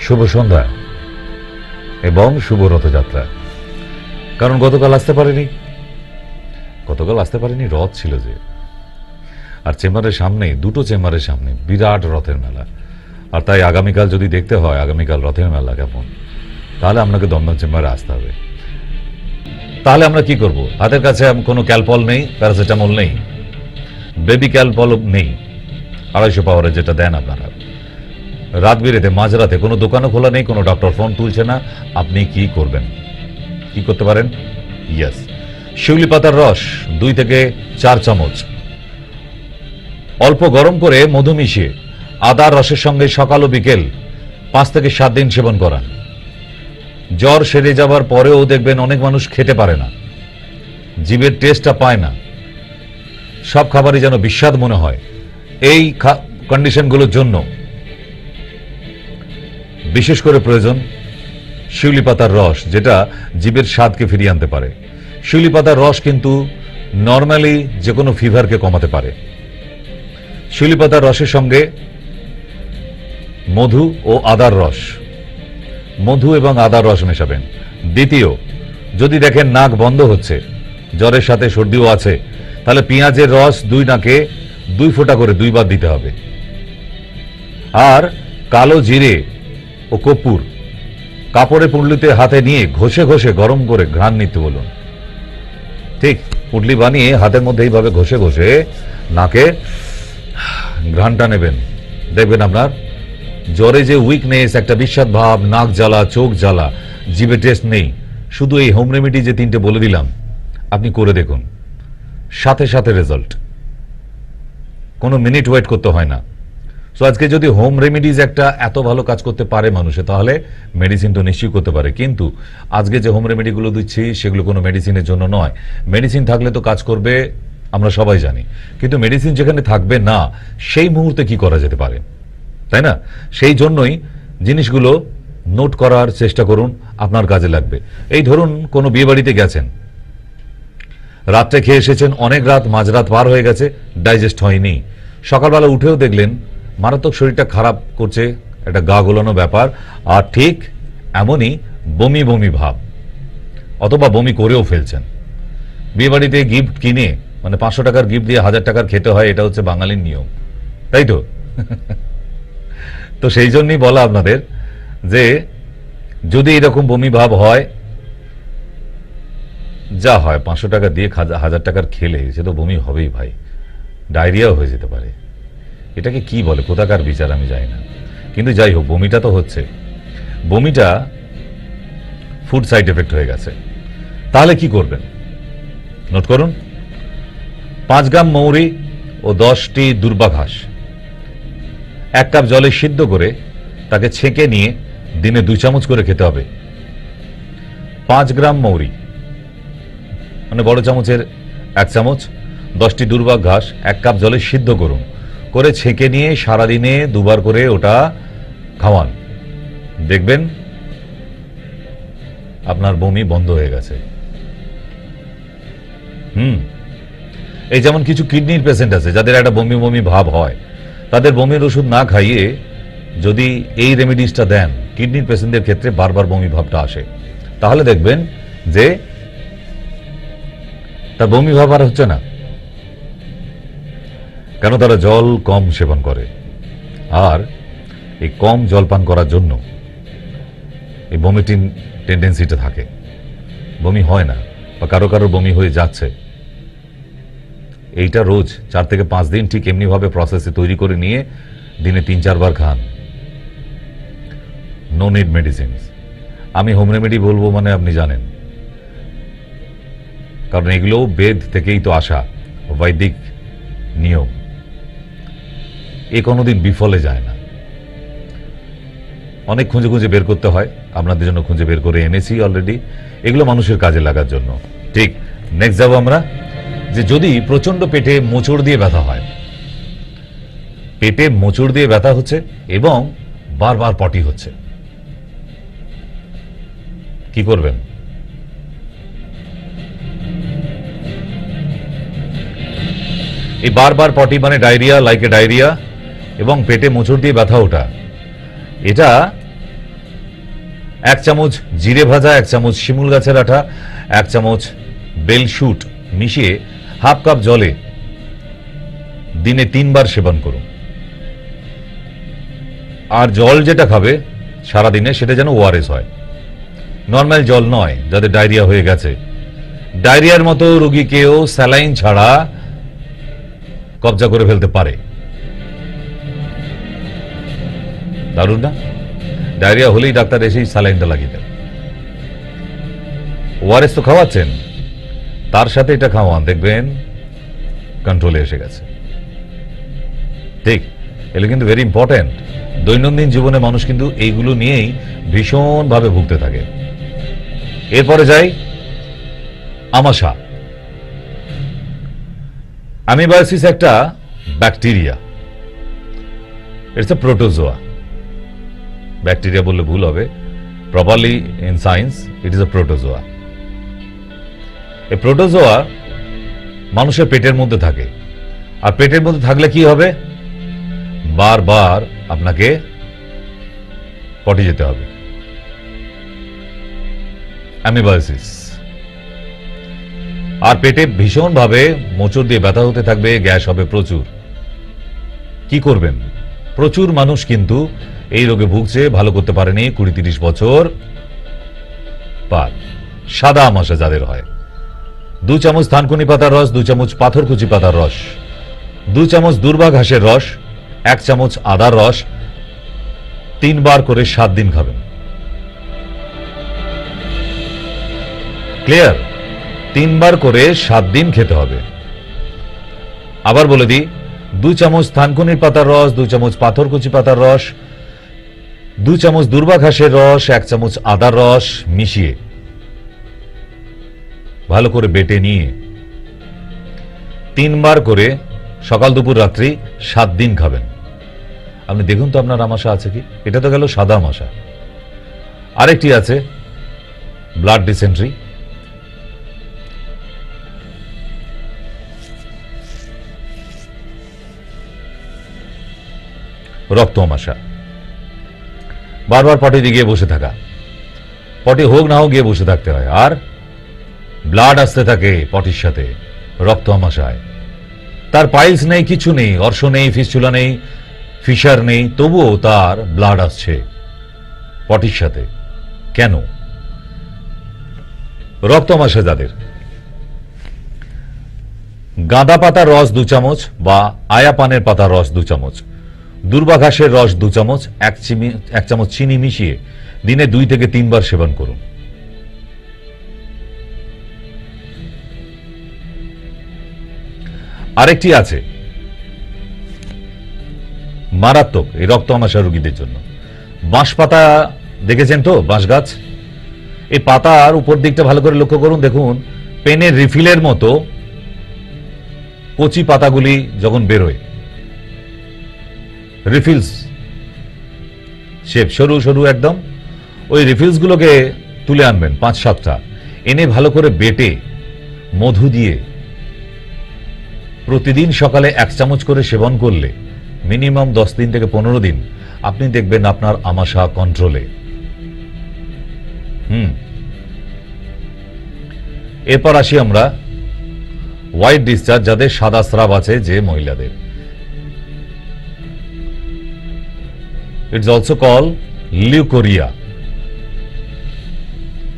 শুভ সন্ধ্যা এবং শুভ রথযাত্রা। কারণ গতকাল আসতে পারেনি, রথ ছিল যে। আর চেম্বারের সামনে, দুটো চেম্বারের সামনে বিরাট রথের মেলা। আর তাই আগামীকাল যদি দেখতে হয় আগামীকাল রথের মেলা কেমন, তাহলে আপনাকে দমদম চেম্বারে আসতে হবে। তাহলে আমরা কি করব? হাতের কাছে কোনো ক্যালপল নেই, প্যারাসিটামল নেই, বেবি ক্যালপল নেই, 250 পাওয়ারের যেটা দেন আপনারা। রাত বিরেতে মাঝরাতে কোনো দোকানও খোলা নেই, কোনো ডক্টর ফোন তুলছে না। আপনি কি করবেন? কি করতে পারেন? ইয়েস, শিউলি পাতার রস 2 থেকে 4 চামচ অল্প গরম করে মধু মিশিয়ে আদার রসের সঙ্গে সকাল ও বিকেল 5 থেকে 7 দিন সেবন করান। জ্বর সেরে যাবার পরেও দেখবেন অনেক মানুষ খেতে পারে না, জিভের টেস্টটা পায় না, সব খাবারই যেন বিস্বাদ মনে হয়। এই কন্ডিশনগুলোর জন্য বিশেষ করে প্রয়োজন শিউলি পাতার রস, যেটা জিভের স্বাদকে ফিরিয়ে আনতে পারে। শিউলি পাতার রস কিন্তু নর্মালি যে কোনো ফিভারকে কমাতে পারে। শিউলি পাতার রসের সঙ্গে মধু ও আদার রস, মধু এবং আদার রস মেশাবেন। দ্বিতীয়, যদি দেখেন নাক বন্ধ হচ্ছে, জ্বরের সাথে সর্দিও আছে, তাহলে পেঁয়াজের রস 2 নাকে 2 ফোঁটা করে 2 বার দিতে হবে। আর কালো জিরে ও কর্পূর কাপড়ে পুঁটলিতে হাতে নিয়ে ঘষে ঘষে গরম করে ঘ্রাণ নিতে বলুন। ঠিক পুঁটলি বানিয়ে হাতের মধ্যে এইভাবে ঘষে ঘষে নাকে ঘ্রাণটা নেবেন। দেখবেন আপনার জ্বরে যে উইকনেস, একটা বিস্বাদ ভাব, নাক জ্বালা, চোখ জ্বালা, জিভে টেস্ট নেই, শুধু এই হোম রেমেডি যে 3টে বলে দিলাম আপনি করে দেখুন, সাথে সাথে রেজাল্ট, কোনো মিনিট ওয়েট করতে হয় না। সো আজকে যদি হোম রেমেডিজ একটা এত ভালো কাজ করতে পারে মানুষে, তাহলে মেডিসিন তো নিশ্চয়ই করতে পারে। কিন্তু আজকে যে হোম রেমেডিগুলো দিচ্ছি সেগুলো কোনো মেডিসিনের জন্য নয়। মেডিসিন থাকলে তো কাজ করবে, আমরা সবাই জানি, কিন্তু মেডিসিন যেখানে থাকবে না সেই মুহূর্তে কি করা যেতে পারে, তাই না? সেই জন্যই জিনিসগুলো নোট করার চেষ্টা করুন, আপনার কাজে লাগবে। এই ধরুন কোনো বিয়ে বাড়িতে গেছেন, রাত্রে খেয়ে এসেছেন, অনেক রাত, মাঝরাত পার হয়ে গেছে, ডাইজেস্ট হয়নি, সকালবেলা উঠেও দেখলেন মারাত্মক শরীরটা খারাপ করছে, একটা গা গোলানো ব্যাপার, আর ঠিক এমনই বমি বমি ভাব, অথবা বমি করেও ফেলছেন। বিয়ে বাড়িতে গিফট কিনে, মানে 500 টাকার গিফট দিয়ে 1000 টাকার খেতে হয়, এটা হচ্ছে বাঙালির নিয়ম, তাই তো? তো সেই জন্যই বলা আপনাদের যে যদি এরকম বমি ভাব হয়, যা হয় 500 টাকা দিয়ে 1000 টাকার খেলে সে তো বমি হবেই ভাই, ডায়রিয়াও হয়ে যেতে পারে। এটাকে কি বলে, কোথাকার বিচার আমি জানি না, কিন্তু যাই হোক বমিটা তো হচ্ছে। বমিটা ফুড সাইড এফেক্ট হয়ে গেছে। তাহলে কি করবেন? নোট করুন, 5 গ্রাম মৌরি ও 10টি দুর্বা ঘাস 1 কাপ জলে সিদ্ধ করে তাকে ছেঁকে নিয়ে দিনে 2 চামচ করে খেতে হবে। 5 গ্রাম মৌরি মানে বড় চামচের 1 চামচ, 10টি দুর্বা ঘাস 1 কাপ জলে সিদ্ধ করুন, করে ছেঁকে নিয়ে সারাদিনে 2 বার করে ওটা খাওয়ান। দেখবেন আপনার বমি বন্ধ হয়ে গেছে। এই যেমন কিছু কিডনির পেশেন্ট আছে যাদের একটা বমি বমি ভাব হয়, তাদের বমির ওষুধ না খাইয়ে যদি এই রেমেডিসটা দেন, কিডনির পেশেন্টদের ক্ষেত্রে বারবার বমি ভাবটা আসে, তাহলে দেখবেন যে তার বমি ভাব আর হচ্ছে না। কেন? তারা জল কম সেবন করে, আর এই কম জল পান করার জন্য এই বমিটিং টেন্ডেন্সিটা থাকে, বমি হয় না, বা কারো কারো বমি হয়ে যাচ্ছে। এইটা রোজ 4 থেকে 5 দিন ঠিক এমনিভাবে প্রসেসে তৈরি করে নিয়ে দিনে 3-4 বার খান। No need medicine. আমি হোম রেমেডি বলবো মানে আপনি জানেন, কারণ এগুলো বেদ থেকেই তো আসা, বৈদিক নিয়ম, এ কোনোদিন বিফলে যায় না। অনেক খুঁজে খুঁজে বের করতে হয়, আপনাদের জন্য খুঁজে বের করে এনেছি অলরেডি, এগুলো মানুষের কাজে লাগার জন্য। ঠিক, নেক্সট যাবো আমরা যে যদি প্রচন্ড পেটে মোচড় দিয়ে ব্যথা হয়, পেটে মোচড় দিয়ে ব্যথা হচ্ছে এবং বারবার পটি হচ্ছে, কি করবেন? এই বারবার পটি মানে ডায়রিয়া, লাইক এ ডায়রিয়া, এবং পেটে মোচড় দিয়ে ব্যথা ওঠা, এটা 1 চামচ জিরে ভাজা, 1 চামচ শিমুল গাছের আঠা, 1 চামচ বেলশুট মিশিয়ে হাফ কাপ জলে দিনে 3 বার সেবন করুন। আর জল যেটা খাবে সারাদিনে সেটা যেন ওআরএস হয়, নর্মাল জল নয়। যাদের ডায়রিয়া হয়ে গেছে, ডায়রিয়ার মতো রোগীকেও স্যালাইন ছাড়া কবজা করে ফেলতে পারে। দারুণ না? ডায়রিয়া হলেই ডাক্তার এসেই স্যালাইনটা লাগিয়ে দেন। ওআরএস তো খাওয়াচ্ছেন, তার সাথে এটা খাওয়ান, দেখবেন কন্ট্রোলে এসে গেছে। ঠিক, এগুলো কিন্তু ভেরি ইম্পর্টেন্ট। দৈনন্দিন জীবনে মানুষ কিন্তু এইগুলো নিয়েই ভীষণভাবে ভুগতে থাকে। এরপরে যাই আমাশা। অ্যামিবায়োসিস একটা bacteria, it's a protozoa. Bacteria বললে ভুল হবে, properly in science it is a protozoa. এই প্রোটোজোয়া মানুষের পেটের মধ্যে থাকে, আর পেটের মধ্যে থাকলে কি হবে? বারবার আপনাকে পটি যেতে হবে। অ্যামিবায়োসিস। আর পেটে ভীষণভাবে মোচড় দিয়ে ব্যথা হতে থাকবে, গ্যাস হবে প্রচুর। কি করবেন? প্রচুর মানুষ কিন্তু এই রোগে ভুগছে, ভালো করতে পারেনি 20-30 বছর পার। সাদা আমাশা যাদের হয়, 2 চামচ থানকুনি পাতার রস, 2 চামচ পাথরকুচি পাতার রস, 2 চামচ দূর্বা ঘাসের রস, 1 চামচ আদার রস 3 বার করে 7 দিন খাবেন। ক্লিয়ার? 3 বার করে 7 দিন খেতে হবে। আবার বলে দিই, 2 চামচ থানকুনির পাতার রস, 2 চামচ পাথরকুচি পাতার রস, 2 চামচ দূর্বা ঘাসের রস, 1 চামচ আদার রস মিশিয়ে ভালো করে বেটে নিয়ে 3 বার করে সকাল দুপুর রাত্রি 7 দিন খাবেন। আপনি দেখুন তো আপনার আমাশা আছে কি? এটা তো গেল সাদা আমাশা। আরেকটি আছে ব্লাড ডিসেন্ট্রি। রক্ত আমাশা, বারবার পটি গিয়ে বসে থাকা, পটি হোক না হোক গিয়ে বসে থাকতে হয়, আর ব্লাড আসতে থাকে পটির সাথে, রক্ত আমাশায়। তার পাইলস নেই, কিছু নেই, অর্শ নেই, ফিস্চুলা নেই, ফিশার নেই, তবুও তার ব্লাড আসছে পটির সাথে। কেন? রক্ত আমাশা যাদের, গাঁদা পাতার রস 2 চামচ বা আয়া পানের পাতার রস 2 চামচ, দূর্বা ঘাসের রস 2 চামচ, 1 চামচ চিনি মিশিয়ে দিনে 2 থেকে 3 বার সেবন করুন। আরেকটি আছে মারাত্মক এই রক্ত আমাশা রোগীদের জন্য, বাঁশ পাতা। দেখেছেন তো বাঁশ গাছ? এই পাতার উপর দিকটা ভালো করে লক্ষ্য করুন, দেখুন পেনের রিফিলের মতো কচি পাতাগুলি যখন বেরোয়, রিফিলস শেপ, সরু সরু একদম, ওই রিফিলস গুলোকে তুলে আনবেন 5-7টা, এনে ভালো করে বেটে মধু দিয়ে প্রতিদিন সকালে 1 চামচ করে সেবন করলে মিনিমাম 10 দিন থেকে 15 দিন আপনি দেখবেন আপনার আমাশা কন্ট্রোলে। এরপর আসি আমরা হোয়াইট ডিসচার্জ, যাদের সাদা স্রাব আছে, যে মহিলাদের। It's also call leucorrhoea.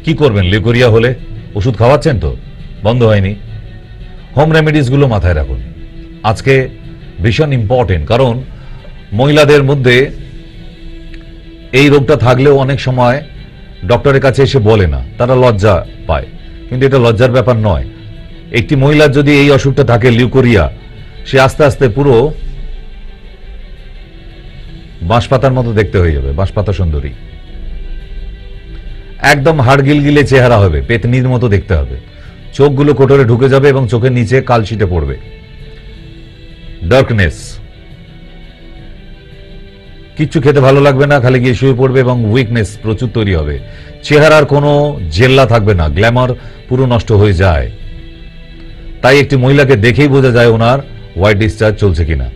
কি করবেন লিউকোরিয়া হলে? ওষুধ খাওয়াচ্ছেন তো, বন্ধ হয়নি, হোম রেমেডিস গুলো মাথায় রাখুন। আজকে ভীষণ ইম্পর্টেন্ট, কারণ মহিলাদের মধ্যে এই রোগটা থাকলেও অনেক সময় ডক্টরের কাছে এসে বলে না, তারা লজ্জা পায়। কিন্তু এটা লজ্জার ব্যাপার নয়। একটি মহিলার যদি এই অসুখটা থাকে, লিউকোরিয়া, সে আস্তে আস্তে পুরো বাঁশপাতার মতো দেখতে হয়ে যাবে, বাঁশপাতা সুন্দরী। একদম হাড় গিলগিলে চেহারা হবে, পেতনির মতো দেখতে হবে, চোখগুলো কোটরে ঢুকে যাবে এবং চোখের নিচে কালশিটে পড়বে, ডার্কনেস, কিচ্ছু খেতে ভালো লাগবে না, খালি গিয়ে শুয়ে পড়বে এবং উইকনেস প্রচুর তৈরি হবে। চেহারার কোনো জেল্লা থাকবে না, গ্ল্যামার পুরো নষ্ট হয়ে যায়। তাই একটি মহিলাকে দেখেই বোঝা যায় ওনার হোয়াইট ডিসচার্জ চলছে কিনা।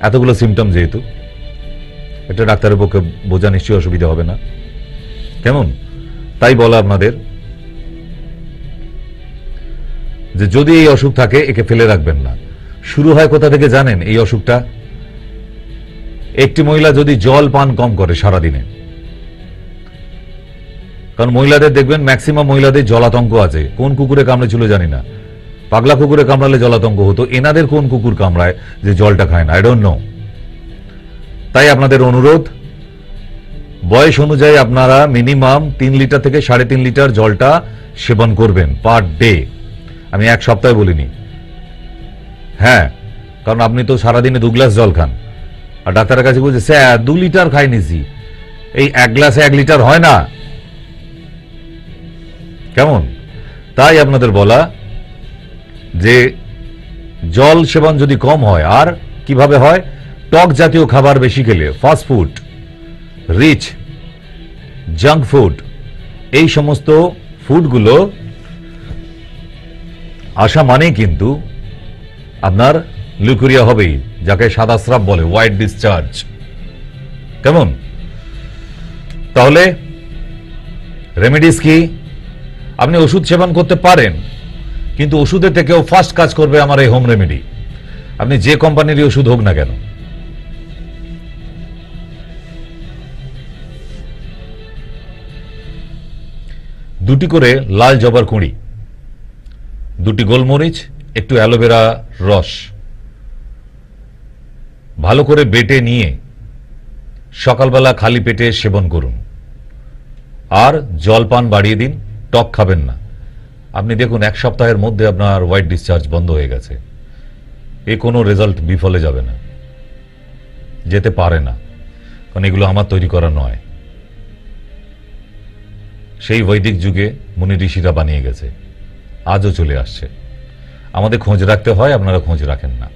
এতগুলো সিমটম যেহেতু, এটা ডাক্তারের পক্ষে বোঝা নিশ্চয়ই অসুবিধা হবে না। কেমন? তাই বলা আপনাদের যে যদি এই অসুখ থাকে একে ফেলে রাখবেন না। শুরু হয় কোথা থেকে জানেন এই অসুখটা? একটি মহিলা যদি জল পান কম করে সারাদিনে, কারণ মহিলাদের দেখবেন ম্যাক্সিমাম মহিলাদের জলাতঙ্ক আছে। কোন কুকুরে কামড়েছিল জানি না, পাগলা কুকুরে কামড়ালে জলাতঙ্ক হতো, এনাদের কোন কুকুর কামড়ায় যে জলটা খায় না, আই ডোন্ট নো। তাই আপনাদের অনুরোধ, বয়স অনুযায়ী আপনারা মিনিমাম 3 লিটার থেকে 3.5 লিটার জলটা সেবন করবেন পার ডে। আমি এক সপ্তাহে বলিনি। হ্যাঁ, কারণ আপনি তো সারাদিনে 2 গ্লাস জল খান, আর ডাক্তারের কাছে বলছে স্যার 2 লিটার খাই নিছি। এই 1 গ্লাসে 1 লিটার হয় না, কেমন? তাই আপনাদের বলা যে জল সেবন যদি কম হয়, আর কিভাবে হয়, টক জাতীয় খাবার বেশি খেলে, fast food, rich, junk food, এই সমস্ত ফুডগুলো আসা মানেই কিন্তু আপনার লিউকোরিয়া হবেই, যাকে সাদা স্রাব বলে, হোয়াইট ডিসচার্জ। কেমন? তাহলে রেমেডিস কি? আপনি ওষুধ সেবন করতে পারেন, কিন্তু ওষুধের থেকেও ফাস্ট কাজ করবে আমার এই হোম রেমেডি। আপনি যে কোম্পানিরই ওষুধ হোক না কেন, দুটি করে লাল জবার কুঁড়ি, 2টি গোলমরিচ, একটু অ্যালোভেরা রস ভালো করে বেটে নিয়ে সকালবেলা খালি পেটে সেবন করুন। আর জলপান বাড়িয়ে দিন, টক খাবেন না। আপনি দেখুন 1 সপ্তাহের মধ্যে আপনার হোয়াইট ডিসচার্জ বন্ধ হয়ে গেছে। এ কোনো রেজাল্ট বিফলে যাবে না, যেতে পারে না, কারণ এগুলো আমার তৈরি করা নয়। সেই বৈদিক যুগে মুনি ঋষিরা বানিয়ে গেছে, আজও চলে আসছে। আমাদের খোঁজ রাখতে হয়, আপনারা খোঁজ রাখেন না।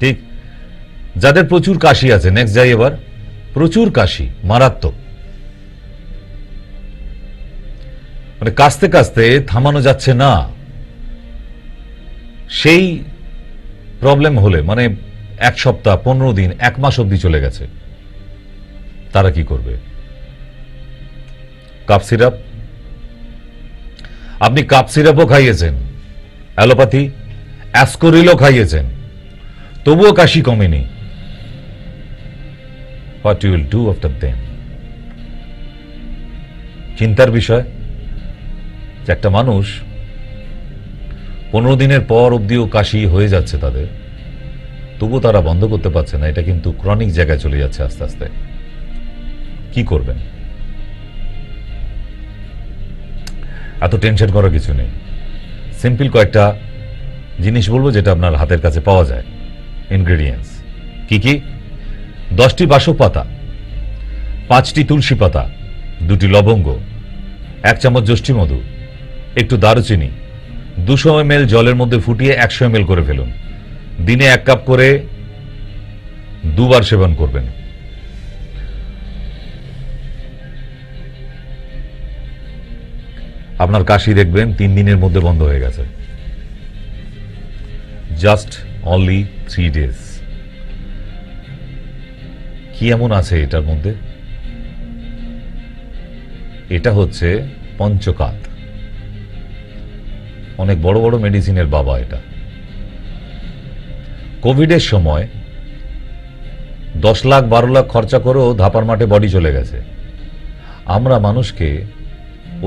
ঠিক, যাদের প্রচুর কাশি আছে, নেক্সট যাই এবার। প্রচুর কাশি, মারাত্মক, মানে কাশতে কাশতে থামানো যাচ্ছে না, সেই প্রবলেম হলে মানে 1 সপ্তাহ, 15 দিন, 1 মাস অবধি চলে গেছে, তারা কি করবে? Cough syrup. আপনি কাপ সিরাপও খাইয়েছেন, অ্যালোপ্যাথি, অ্যাসকোরিলও খাইয়েছেন, তবুও কাশি কমেনি। What you will do after them? চিন্তার বিষয় যে একটা মানুষ 15 দিনের পর অবধিও কাশি হয়ে যাচ্ছে তাদের, তবু তারা বন্ধ করতে পারছে না। এটা কিন্তু ক্রনিক জায়গায় চলে যাচ্ছে আস্তে আস্তে। কি করবেন? এত টেনশন করার কিছু নেই। সিম্পল কয়েকটা জিনিস বলবো যেটা আপনার হাতের কাছে পাওয়া যায়। ইনগ্রেডিয়েন্টস কি কি? 10টি বাসক পাতা, 5টি তুলসী পাতা, 2টি লবঙ্গ, 1 চামচ যষ্টি মধু, একটু দারুচিনি, 200 ml জলের মধ্যে ফুটিয়ে 100 ml করে ফেলুন। দিনে 1 কাপ করে 2 বার সেবন করবেন। আপনার কাশি দেখবেন 3 দিনের মধ্যে বন্ধ হয়ে গেছে। Just only 3 days। কি এমন আছে এটার মধ্যে? এটা হচ্ছে পঞ্চকাত, অনেক বড় বড় মেডিসিনের বাবা। এটা কোভিডের সময় 10 লাখ 12 লাখ খরচা করেও ধাপার মাঠে বডি চলে গেছে। আমরা মানুষকে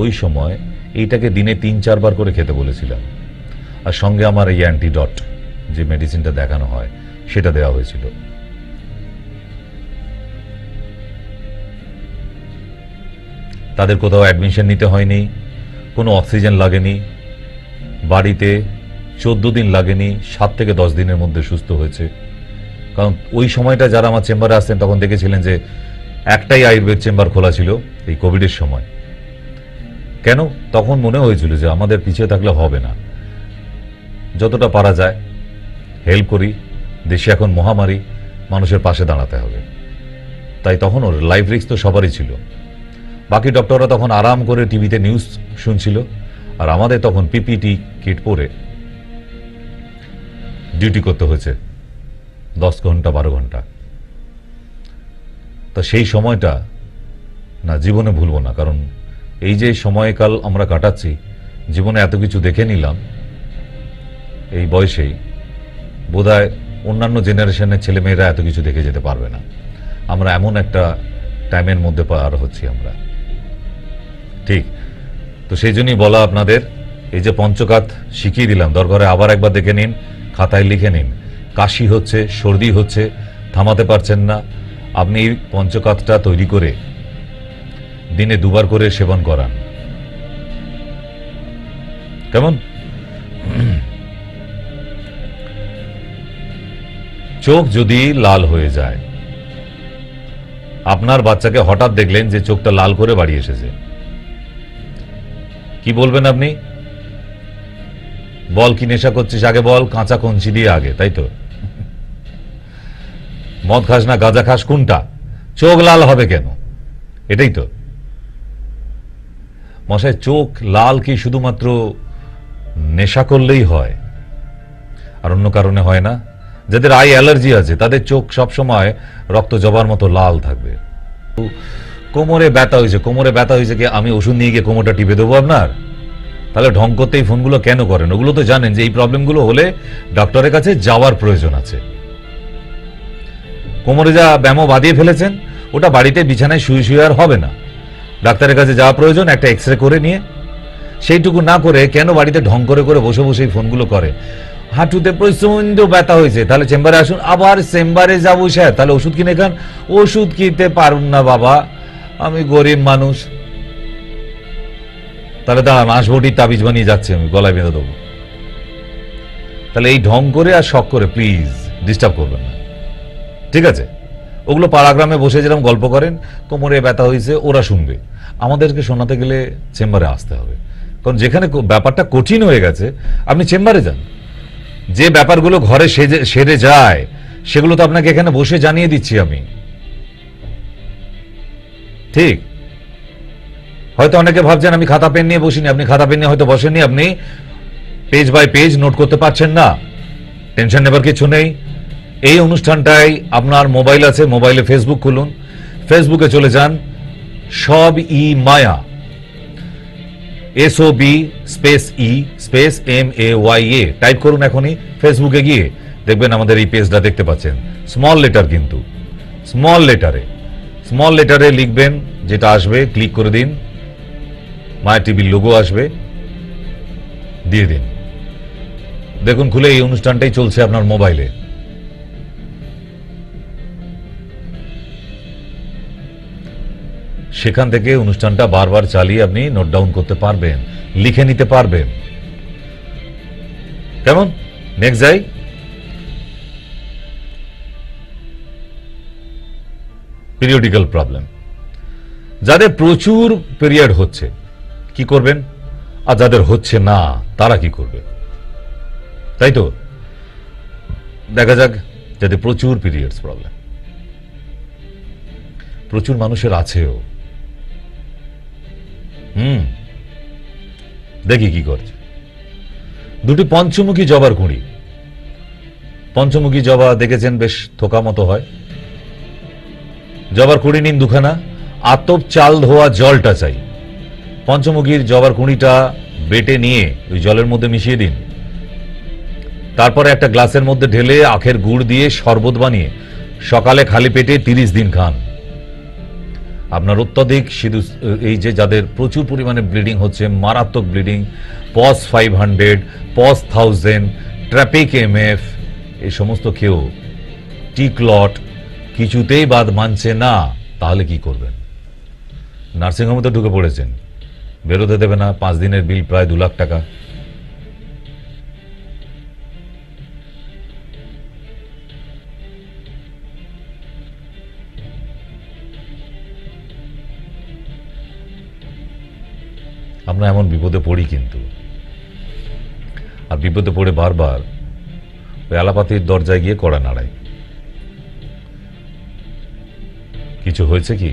ওই সময় এইটাকে দিনে 3-4 বার করে খেতে বলেছিলাম, আর সঙ্গে আমার এই অ্যান্টিডট যে মেডিসিনটা দেখানো হয় সেটা দেওয়া হয়েছিল। তাদের কোথাও অ্যাডমিশন নিতে হয়নি, কোনো অক্সিজেন লাগেনি, বাড়িতে 14 দিন লাগেনি, 7 থেকে 10 দিনের মধ্যে সুস্থ হয়েছে। কারণ ওই সময়টা যারা আমার চেম্বারে আসতেন তখন দেখেছিলেন যে একটাই আয়ুর্বেদ চেম্বার খোলা ছিল এই কোভিডের সময়। কেন? তখন মনে হয়েছিল যে আমাদের পিছিয়ে থাকলে হবে না, যতটা পারা যায় হেল্প করি। দেশে এখন মহামারী, মানুষের পাশে দাঁড়াতে হবে। তাই তখন ওর লাইফ রিস্ক তো সবারই ছিল। বাকি ডক্টররা তখন আরাম করে টিভিতে নিউজ শুনছিল, আর আমাদের তখন পিপিটি কিট পরে ডিউটি করতে হয়েছে 10 ঘন্টা 12 ঘন্টা। তা সেই সময়টা না, জীবনে ভুলবো না, কারণ এই যে সময়কাল আমরা কাটাচ্ছি, জীবনে এত কিছু দেখে নিলাম এই বয়সেই, বোধহয় অন্যান্য জেনারেশনের ছেলেমেয়েরা এত কিছু দেখে যেতে পারবে না। আমরা এমন একটা টাইমের মধ্যে পার হচ্ছি আমরা, ঠিক। তো সেই জন্যই বলা আপনাদের, এই যে পঞ্চকাত শিখিয়ে দিলাম, দরকারে আবার একবার দেখে নিন, খাতায় লিখে নিন। কাশি হচ্ছে, সর্দি হচ্ছে, থামাতে পারছেন না, আপনি এই পঞ্চকাতটা তৈরি করে দিনে 2 বার করে সেবন করান, কেমন? চোখ যদি লাল হয়ে যায়, আপনার বাচ্চাকে হঠাৎ দেখলেন যে চোখটা লাল করে বাড়ি এসেছে, কি বলবেন আপনি? বল, কি নেশা করছিস আগে বল, কাঁচা কঞ্চি দিয়ে আগে, তাই তো? মদ খাস না গাঁজা খাস, কোনটা? চোখ লাল হবে কেন? এটাই তো মশাই। চোখ লাল কি শুধুমাত্র নেশা করলেই হয়, আর অন্য কারণে হয় না? যাদের আই অ্যালার্জি আছে তাদের চোখ সবসময় রক্ত জবার মতো লাল থাকবে। কোমরে ব্যথা হয়েছে, কোমরে ব্যথা হয়েছে কি আমি ওষুধ নিয়ে গিয়ে কোমরটা টিপে দেবো আপনার? তাহলে ঢং করতে এই ফোনগুলো কেন করেন? ওগুলো তো জানেন যে এই প্রবলেমগুলো হলে ডক্টরের কাছে যাওয়ার প্রয়োজন আছে। কোমরে যা ব্যামো বাঁধিয়ে ফেলেছেন, ওটা বাড়িতে বিছানায় শুয়ে শুয়ে আর হবে না, ডাক্তারের কাছে যাওয়া প্রয়োজন, একটা এক্সরে করে নিয়ে। সেইটুকু না করে কেন বাড়িতে ঢং করে করে বসে বসে এই ফোনগুলো করে? হাঁটুতে প্রচন্ড ব্যথা হয়েছে, তাহলে চেম্বারে আসুন। আবার চেম্বারে যাবো স্যার, তাহলে ওষুধ কিনে খান। ওষুধ কিনতে পারুন না বাবা, আমি গরিব মানুষ। তাহলে দাঁড়ান, আঁশবটির তাবিজ বানিয়ে যাচ্ছে, আমি গলায় বেঁধে দেবো। তাহলে এই ঢং করে আর শখ করে প্লিজ ডিস্টার্ব করবেন না, ঠিক আছে? ওগুলো পাড়াগ্রামে বসে যেরকম গল্প করেন, কোমরে ব্যথা হয়েছে, ওরা শুনবে। আমাদেরকে শোনাতে গেলে চেম্বারে আসতে হবে, কারণ যেখানে ব্যাপারটা কঠিন হয়ে গেছে আপনি চেম্বারে যান। যে ব্যাপারগুলো ঘরে সেরে যায় সেগুলো তো আপনাকে এখানে বসে জানিয়ে দিচ্ছি আমি, ঠিক? হয়তো অনেকে ভাবছেন আমি খাতা পেন নিয়ে বসিনি, আপনি খাতা পেন নিয়ে হয়তো বসেননি, আপনি পেজ বাই পেজ নোট করতে পারছেন না। টেনশন নেবার কিছু নেই। এই অনুষ্ঠানটাই আপনার মোবাইল আছে, মোবাইলে ফেসবুক খুলুন, ফেসবুকে চলে যান, সব ই মায়া, SOB space E space MAYA type করুন এখনই ফেসবুকে গিয়ে, দেখবেন আমাদের এই পেজটা দেখতে পাচ্ছেন। স্মল লেটার কিন্তু, স্মল লেটারে লিখবেন, যেটা আসবে ক্লিক করে দিন, মায়া টিভির লোগো আসবে, দিয়ে দিন। দেখুন খুলে, এই অনুষ্ঠানটাই চলছে আপনার মোবাইলে। সেখান থেকে অনুষ্ঠানটা বারবার চালিয়ে আপনি নোট ডাউন করতে পারবেন, লিখে নিতে পারবেন, কেমন? নেক্সট যাই। পিরিয়ডিক্যাল প্রবলেম, যাদের প্রচুর পিরিয়ড হচ্ছে কি করবেন, আর যাদের হচ্ছে না তারা কি করবে? তাই তো দেখা যাক, যাদের প্রচুর পিরিয়ডস প্রবলেম, প্রচুর মানুষের আছেও, দেখি কি করছে। দুটি পঞ্চমুখী জবার কুঁড়ি, পঞ্চমুখী জবা দেখেছেন, বেশ থোকা মতো হয়। জবার কুঁড়ি নিন দুখানা, আতপ চাল ধোয়া জলটা চাই। পঞ্চমুখীর জবার কুঁড়িটা বেটে নিয়ে ওই জলের মধ্যে মিশিয়ে দিন, তারপরে একটা গ্লাসের মধ্যে ঢেলে আখের গুড় দিয়ে শরবত বানিয়ে সকালে খালি পেটে 30 দিন খান। আপনার অত্যধিক এই যে যাদের প্রচুর পরিমাণে ব্লিডিং হচ্ছে, মারাত্মক ব্লিডিং, পস 500, পস 1000, ট্র্যাপিক MF, এই সমস্ত কেউ টি-ক্লট কিছুতেই বাদ মানছে না, তাহলে কি করবেন? নার্সিংহোমে তো ঢুকে পড়েছেন, বেরোতে দেবে না, 5 দিনের বিল প্রায় 2 লাখ টাকা। আমরা এমন বিপদে পড়ি কিন্তু, আর বিপদে পড়ে বারবার ওই অ্যালোপ্যাথির দরজায় গিয়ে কড়া নাড়াই। কিছু হয়েছে কি?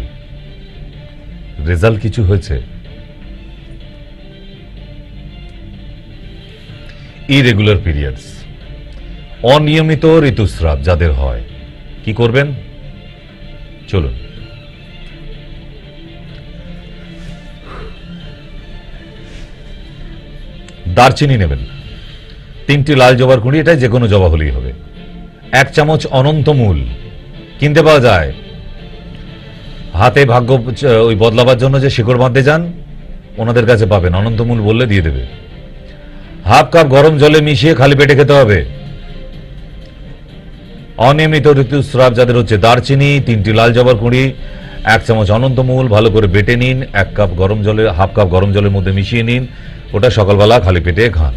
রেজাল্ট কিছু হয়েছে? ইরেগুলার পিরিয়ডস, অনিয়মিত ঋতুস্রাব যাদের হয় কি করবেন? চলুন, দারচিনি নেবেন, 3টি লাল জবার কুঁড়ি, এটাই যে কোনো জবা হলেই হবে। 1 চামচ অনন্তমূল কিনতে পাওয়া যায়, হাতে ভাগ্য ওই বদলাবার জন্য যে শিকড় বাঁধতে যান ওনাদের কাছে পাবেন, অনন্তমূল বললে দিয়ে দেবে। 1/2 কাপ গরম জলে মিশিয়ে খালি পেটে খেতে হবে। অনিয়মিত ঋতুস্রাব যাদের হচ্ছে, দারচিনি, 3টি লাল জবার কুঁড়ি, 1 চামচ অনন্তমূল ভালো করে বেটে নিন, 1 কাপ গরম জলে 1/2 কাপ গরম জলের মধ্যে মিশিয়ে নিন, ওটা সকালবেলা খালি পেটে খান।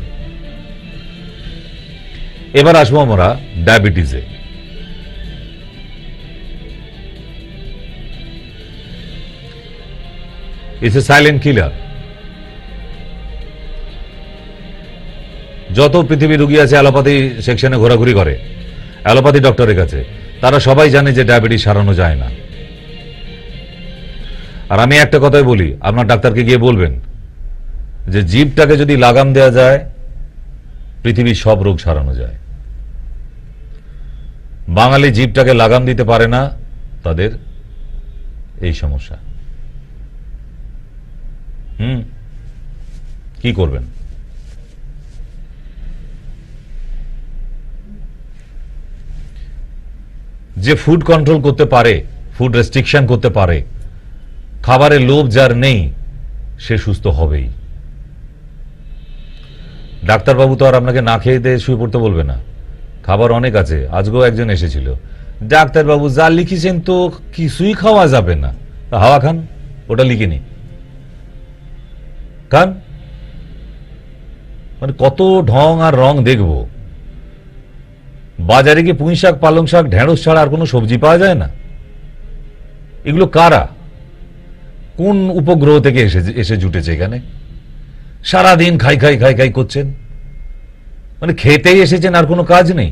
এবার আসবো আমরা ডায়াবেটিসে। It's a silent killer. যত পৃথিবী রোগী আছে অ্যালোপ্যাথি সেকশনে ঘোরাঘুরি করে, অ্যালোপ্যাথি ডক্টরের কাছে, তারা সবাই জানে যে ডায়াবেটিস সারানো যায় না। আর আমি একটা কথাই বলি, আপনার ডাক্তারকে গিয়ে বলবেন যে জিভটাকে যদি লাগাম দেওয়া যায় পৃথিবীর সব রোগ সারানো যায়। বাঙালি জিভটাকে লাগাম দিতে পারে না, তাদের এই সমস্যা। কি করবেন? যে ফুড কন্ট্রোল করতে পারে, ফুড রেস্ট্রিকশন করতে পারে, খাবারের লোভ যার নেই, সে সুস্থ হবেই। ডাক্তারবাবু তো আর আপনাকে না খেয়ে দিয়ে শুয়ে পড়তে বলবে না, খাবার অনেক আছে। আজকেও একজন এসেছিল, ডাক্তারবাবু যা লিখেছেন তো কিছুই খাওয়া যাবে না, হাওয়া খান, ওটা লিখিনি খান। মানে কত ঢং আর রং দেখব। বাজারে গিয়ে পুঁই শাক, পালং শাক, ঢেঁড়স ছাড়া আর কোনো সবজি পাওয়া যায় না। এগুলো কারা, কোন উপগ্রহ থেকে এসে জুটেছে এখানে? সারাদিন খাই খাই খাই খাই করছেন, মানে খেতেই এসেছেন, আর কোনো কাজ নেই।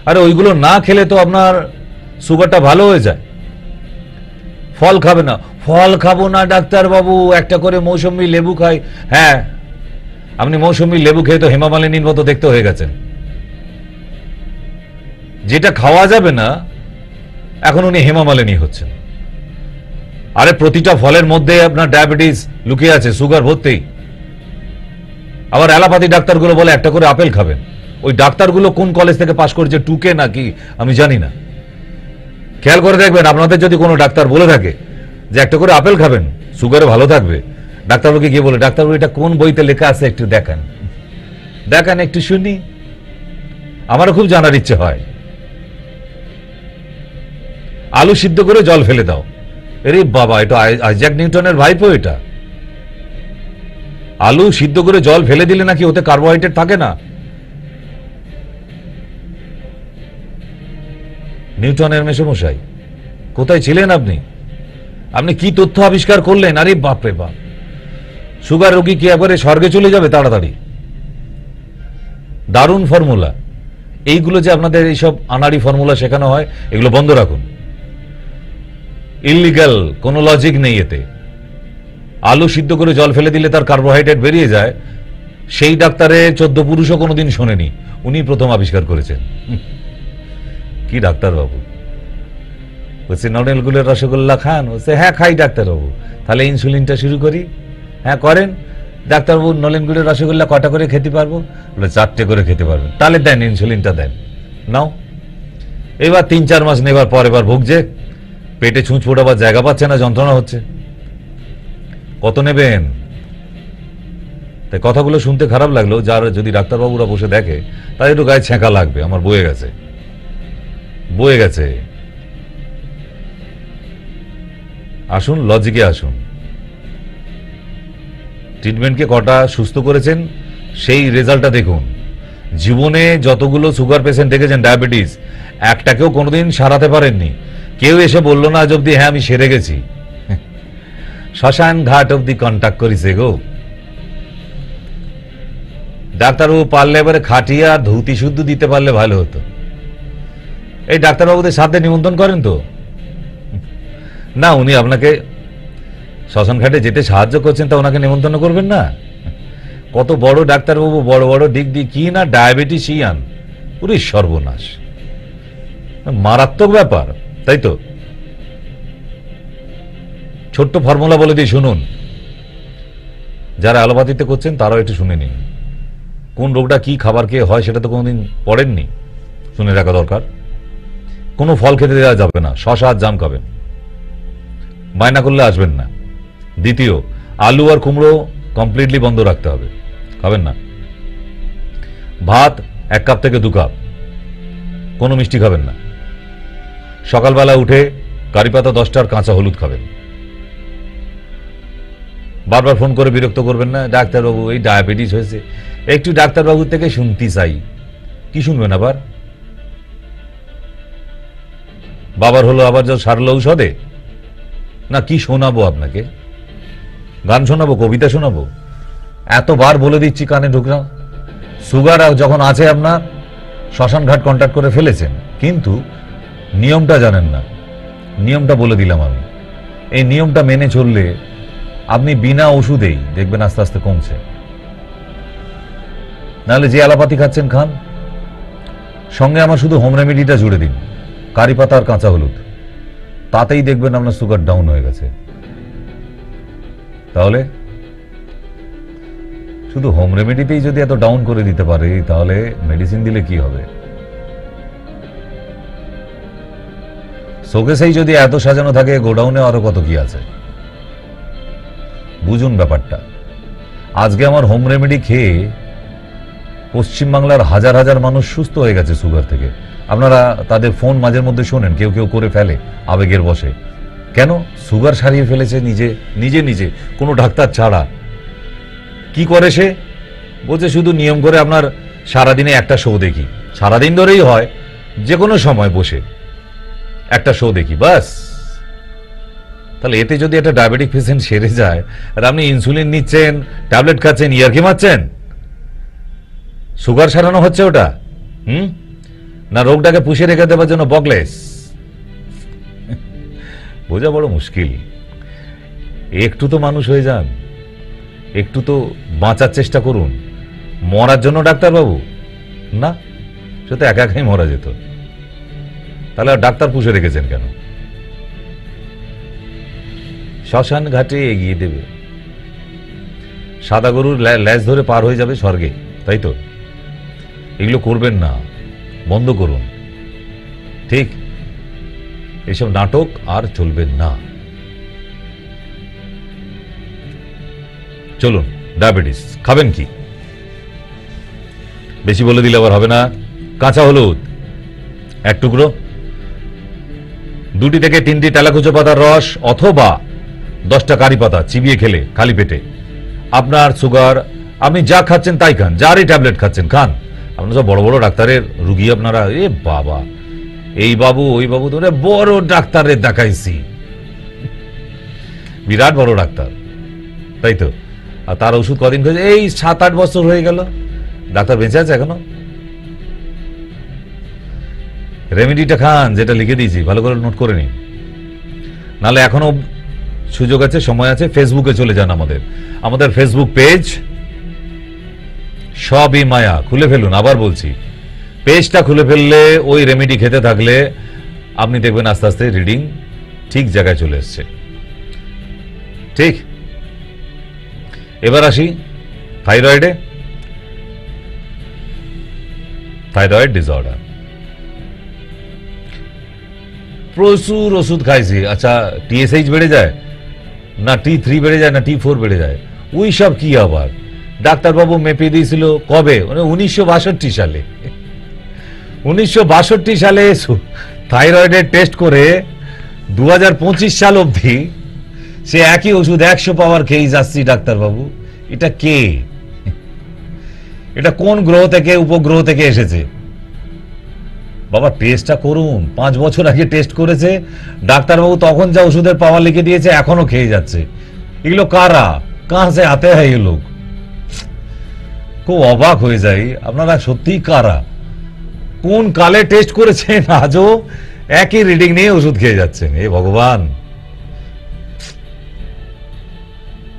আরে ওইগুলো না খেলে তো আপনার সুগারটা ভালো হয়ে যায়। ফল খাবে না, ফল খাবো না ডাক্তারবাবু, একটা করে মৌসুমী লেবু খাই। হ্যাঁ, আপনি মৌসুমী লেবু খেয়ে তো হেমা মালিনীর মতো দেখতে হয়ে গেছেন। যেটা খাওয়া যাবে না এখন উনি হেমা মালিনী হচ্ছেন। আরে প্রতিটা ফলের মধ্যে আপনার ডায়াবেটিস লুকিয়ে আছে, সুগার ভর্তি। আবার অ্যালোপ্যাথি ডাক্তারগুলো বলে একটা করে আপেল খাবেন। ওই ডাক্তারগুলো কোন কলেজ থেকে পাশ করেছে, টুকে নাকি আমি জানি না। খেয়াল করে দেখবেন, আপনাদের যদি কোনো ডাক্তার বলে থাকে যে একটা করে আপেল খাবেন, সুগারে ভালো থাকবে, ডাক্তারবাবুকে গিয়ে বলে, ডাক্তারবাবু এটা কোন বইতে লেখা আছে একটু দেখান, দেখান একটু শুনি, আমারও খুব জানার ইচ্ছে হয়। আলু সিদ্ধ করে জল ফেলে দাও, আরে বাবা, এটা আইজ্যাক নিউটনের ভাইপো। এটা আলু সিদ্ধ করে জল ফেলে দিলে নাকি ওতে কার্বোহাইড্রেট থাকে না? নিউটনের মেশমশাই কোথায় ছিলেন আপনি? আপনি কি তথ্য আবিষ্কার করলেন? আরে বাপরে বাপ, সুগার রোগী কি একবারে স্বর্গে চলে যাবে তাড়াতাড়ি? দারুণ ফর্মুলা। এইগুলো যে আপনাদের এইসব আনাড়ি ফর্মুলা শেখানো হয়, এগুলো বন্ধ রাখুন। ইলিগাল, কোনো লজিক নেই এতে। আলু সিদ্ধ করে জল ফেলে দিলে তার কার্বোহাইড্রেট বেরিয়ে যায়, সেই ডাক্তারে 14 পুরুষও কোনোদিন শোনেনি, উনি প্রথম আবিষ্কার করেছেন। কি ডাক্তারবাবু বলছে নড়েল গুলের রসগোল্লা খান? বলছে হ্যাঁ খাই ডাক্তারবাবু। তাহলে ইনসুলিনটা শুরু করি? হ্যাঁ করেন। ডাক্তারবাবু নলেন গুলের রসগোল্লা কটা করে খেতে পারবো? বলে 4টে করে খেতে পারবেন। তাহলে দেন, ইনসুলিনটা দেন, নাও। এবার 3-4 মাস নেবার পর এবার ভুগছে, পেটে ছুঁচ ফোটাবার জায়গা পাচ্ছে না, যন্ত্রণা হচ্ছে। কত নেবেন? তাই কথাগুলো শুনতে খারাপ লাগলো, যার যদি ডাক্তারবাবুরা বসে দেখে তাই একটু গায়ে ছ্যাঁকা লাগবে। আমার বয়ে গেছে, বয়ে গেছে। আসুন লজিকে আসুন। ট্রিটমেন্টকে কটা সুস্থ করেছেন সেই রেজাল্টটা দেখুন। জীবনে যতগুলো সুগার পেশেন্ট দেখেছেন, ডায়াবেটিস, একটাকেও কোনোদিন সারাতে পারেননি। কেউ এসে বলল না আজ অব্দি হ্যাঁ আমি সেরে গেছি। শ্মশান ঘাট অব্দি কন্ট্যাক্ট করেছে গো। ডাক্তারবাবু পারলে এবারে খাটিয়া ধুতি শুদ্ধ দিতে পারলে ভালো হতো। এই ডাক্তারবাবুদের সাথে নিমন্ত্রণ করেন তো না? উনি আপনাকে শ্মশান ঘাটে যেতে সাহায্য করছেন, তা ওনাকে নিমন্ত্রণ করবেন না? কত বড় ডাক্তারবাবু, বড় বড় ডিগ্রি, কি না ডায়াবেটিসিয়ান, পুরো সর্বনাশ, মারাত্মক ব্যাপার, তাই তো? ছোট্ট ফর্মুলা বলে দিই শুনুন, যারা অ্যালোপ্যাথিতে করছেন তারাও একটু শুনে নিন। কোন রোগটা কি খাবার খেয়ে হয় সেটা তো কোনোদিন পড়েননি, শুনে রাখা দরকার। কোনো ফল খেতে দেওয়া যাবে না, শশা আর জাম খাবেন, বায়না করলে আসবেন না। দ্বিতীয়, আলু আর কুমড়ো কমপ্লিটলি বন্ধ রাখতে হবে, খাবেন না। ভাত 1 কাপ থেকে 2 কাপ, কোনো মিষ্টি খাবেন না। সকালবেলা উঠে কারি পাতা 10টা আর কাঁচা হলুদ খাবেন। বারবার ফোন করে বিরক্ত করবেন না, ডাক্তারবাবু এই ডায়াবেটিস হয়েছে, একটু ডাক্তারবাবুর থেকে শুনতে চাই। কি শুনবেন আবার? বাবার হলো আবার যা সারল ঔষধে, না কি শোনাবো আপনাকে? গান শোনাবো, কবিতা শোনাবো? এতবার বলে দিচ্ছি কানে ঢুকলাম। সুগার যখন আছে আপনার, শ্মশান ঘাট কন্ট্যাক্ট করে ফেলেছেন, কিন্তু নিয়মটা জানেন না। নিয়মটা বলে দিলাম আমি। এই নিয়মটা মেনে চললে আপনি বিনা ওষুধেই দেখবেন আস্তে আস্তে কমছে। নাহলে যে অ্যালোপ্যাথি খাচ্ছেন খান, সঙ্গে আমার শুধু হোম রেমেডিটা জুড়ে দিন, কারি পাতা আর কাঁচা হলুদ, তাতেই দেখবেন আপনার সুগার ডাউন হয়ে গেছে। তাহলে শুধু হোম রেমেডিতেই যদি এত ডাউন করে দিতে পারে, তাহলে মেডিসিন দিলে কি হবে? শোকেসেই যদি এত সাজানো থাকে, গোডাউনে আরো কত কি আছে, বুঝুন ব্যাপারটা। আজকে আমার হোম রেমেডি খেয়ে পশ্চিমবাংলার হাজার হাজার মানুষ সুস্থ হয়ে গেছে সুগার থেকে। আপনারা তাদের ফোন মাঝের মধ্যে শোনেন, কেউ কেউ করে ফেলে আবেগের বশে। কেন? সুগার সারিয়ে ফেলেছে নিজে নিজে নিজে, কোনো ডাক্তার ছাড়া। কি করে সে? বলছে শুধু নিয়ম করে আপনার সারাদিনে একটা শো দেখি, সারাদিন ধরেই হয়, যে কোনো সময় বসে একটা শো দেখি, বাস। তাহলে এতে যদি একটা ডায়াবেটিক পেশেন্ট সেরে যায়, আর আপনি ইনসুলিন নিচ্ছেন, ট্যাবলেট খাচ্ছেন, ইয়ারকি মারছেন, সুগার সারানো হচ্ছে ওটা? না রোগটাকে পুষে রেখে দেওয়ার জন্য বকলেস? বোঝা বড় মুশকিল। একটু তো মানুষ হয়ে যান, একটু তো বাঁচার চেষ্টা করুন। মরার জন্য ডাক্তারবাবু না, সে তো একা একাই মরা যেত। তাহলে আর ডাক্তার পুষে রেখেছেন কেন? শ্মশান ঘাটে এগিয়ে দেবে, সাদা গরুর ল্যাজ ধরে পার হয়ে যাবে স্বর্গে, তাই তো? এগুলো করবেন না, বন্ধ করুন। ঠিক, এসব নাটক আর চলবেন না। চলুন, ডায়াবেটিস খাবেন কি? বেশি বলে দিলে আবার হবে না। কাঁচা হলুদ 1 টুকরো, 2 থেকে 3টি তেলাকুচো পাতার রস, অথবা 10টা কারি পাতা চিবিয়ে খেলে খালি পেটে আপনার সুগার, আপনি যা খাচ্ছেন তাই খান, যারই ট্যাবলেট খাচ্ছেন খান। আপনার সব বড় বড় ডাক্তারের রুগী আপনারা, এ বাবা, এই বাবু ওই বাবু, ধরে বড় ডাক্তারের দেখাইছি, বিরাট বড় ডাক্তার, তাই তো? আর তার ওষুধ কদিন খেয়েছে? এই 7-8 বছর হয়ে গেল। ডাক্তার বেঁচে আছে এখনো? রেমেডিটা খান, যেটা লিখে দিয়েছি, ভালো করে নোট করে নিন। নাহলে এখনো সুযোগ আছে, সময় আছে। ফেসবুকে চলে যান, আমাদের ফেসবুক পেজ সবই মায়া, খুলে ফেলুন। আবার বলছি, পেজটা খুলে ফেললে, ওই রেমেডি খেতে থাকলে আপনি দেখবেন আস্তে আস্তে রিডিং ঠিক জায়গায় চলে এসছে। ঠিক, এবার আসি থাইরয়েডে। থাইরয়েড ডিসঅর্ডার, প্রচুর ওষুধ খাইছি। আচ্ছা, TSH বেড়ে যায় না, T3 বেড়ে যায় না, T4 বেড়ে যায়? ওই সব কি আবার? ডাক্তারবাবু মেপে দিয়েছিল কবে? 1962 সালে। 1962 সালে থাইরয়েডের টেস্ট করে 2025 সাল অবধি সে একই ওষুধ 100 পাওয়ার খেয়ে যাচ্ছি। ডাক্তারবাবু, এটা কে? এটা কোন গ্রহ থেকে, উপগ্রহ থেকে এসেছে? বাবা টেস্টটা করুন। 5 বছর আগে টেস্ট করেছে ডাক্তারবাবু, তখন যা ওষুধের পাওয়ার লিখে দিয়েছে এখনো খেয়ে যাচ্ছে। এগুলো কারা? কাহা সে আতে হয় এ লোক? খুব অবাক হয়ে যাই, আপনারা সত্যিই কারা? কোন কালে টেস্ট করেছেন, আজও একই রিডিং নিয়ে ওষুধ খেয়ে যাচ্ছেন? এ ভগবান,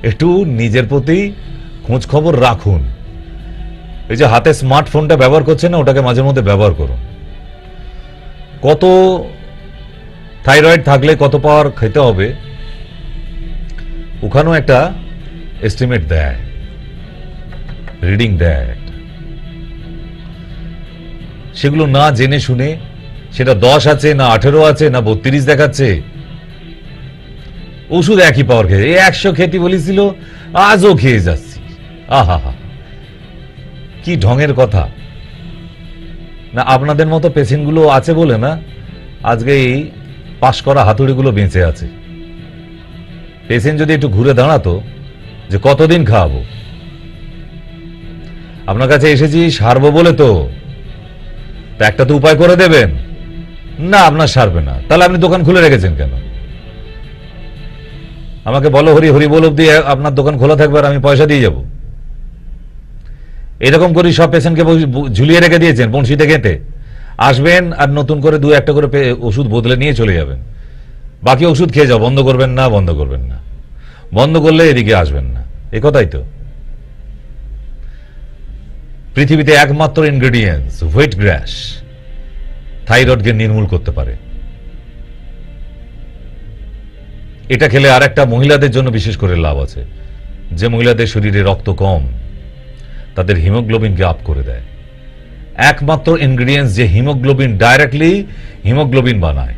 একটু নিজের প্রতি খোঁজ খবর রাখুন। এই যে হাতে স্মার্টফোনটা ব্যবহার করছেন না, ওটাকে মাঝে মধ্যে ব্যবহার করুন। কত থাইরয়েড থাকলে কত পাওয়ার খেতে হবে, ওখানেও একটা এস্টিমেট দেয়, রিডিং দেয়। সেগুলো না জেনে শুনে, সেটা 10 আছে না 18 আছে না 32 দেখাচ্ছে, ওষুধ একই পাওয়ার খেয়ে 100 খেতে বলেছিল, আজও খেয়ে যাচ্ছি। আহা হা, কি ঢঙের কথা না। আপনাদের মতো পেশেন্ট গুলো আছে বলে না আজকে এই পাশ করা হাতুড়িগুলো বেঁচে আছে। পেশেন্ট যদি একটু ঘুরে দাঁড়াতো যে কতদিন খাওয়াবো, আপনার কাছে এসেছি সারবো বলে, তো একটা তো উপায় করে দেবেন না। আপনার সারবে না, তাহলে আপনি দোকান খুলে রেখেছেন কেন? আমাকে বলো হরি হরি বল অব্দি আপনার দোকান খোলা থাকবে আর আমি পয়সা দিয়ে যাব। এরকম করে সব পেশেন্টকে ঝুলিয়ে রেখে দিয়েছেন বংশীতে গেঁথে। আসবেন আর নতুন করে 2-1টা করে ওষুধ বদলে নিয়ে চলে যাবেন, বাকি ওষুধ খেয়ে যাও। বন্ধ করবেন না, বন্ধ করবেন না, বন্ধ করলে এদিকে আসবেন না। এ কথাই তো। পৃথিবীতে একমাত্র ইনগ্রেডিয়েন্টস হুইট গ্রাস থাইরয়েডকে নির্মূল করতে পারে। এটা খেলে আর একটা মহিলাদের জন্য বিশেষ করে লাভ আছে। যে মহিলাদের শরীরে রক্ত কম, তাদের হিমোগ্লোবিনকে আপ করে দেয়। একমাত্র ইনগ্রেডিয়েন্টস যে হিমোগ্লোবিন ডাইরেক্টলি হিমোগ্লোবিন বানায়।